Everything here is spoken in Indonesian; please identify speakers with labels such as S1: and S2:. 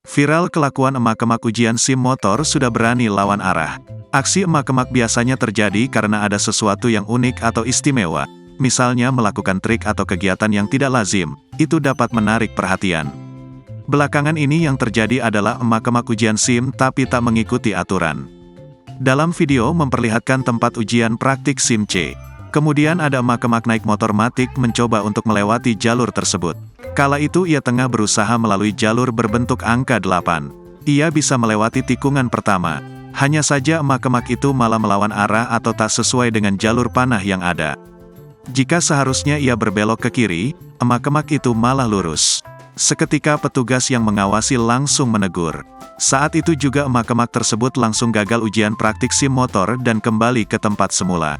S1: Viral kelakuan emak-emak ujian SIM motor sudah berani lawan arah. Aksi emak-emak biasanya terjadi karena ada sesuatu yang unik atau istimewa. Misalnya melakukan trik atau kegiatan yang tidak lazim, itu dapat menarik perhatian. Belakangan ini yang terjadi adalah emak-emak ujian SIM tapi tak mengikuti aturan. Dalam video memperlihatkan tempat ujian praktik SIM C. Kemudian ada emak-emak naik motor matic mencoba untuk melewati jalur tersebut. Kala itu ia tengah berusaha melalui jalur berbentuk angka 8. Ia bisa melewati tikungan pertama. Hanya saja emak-emak itu malah melawan arah atau tak sesuai dengan jalur panah yang ada. Jika seharusnya ia berbelok ke kiri, emak-emak itu malah lurus. Seketika petugas yang mengawasi langsung menegur. Saat itu juga emak-emak tersebut langsung gagal ujian praktik SIM motor dan kembali ke tempat semula.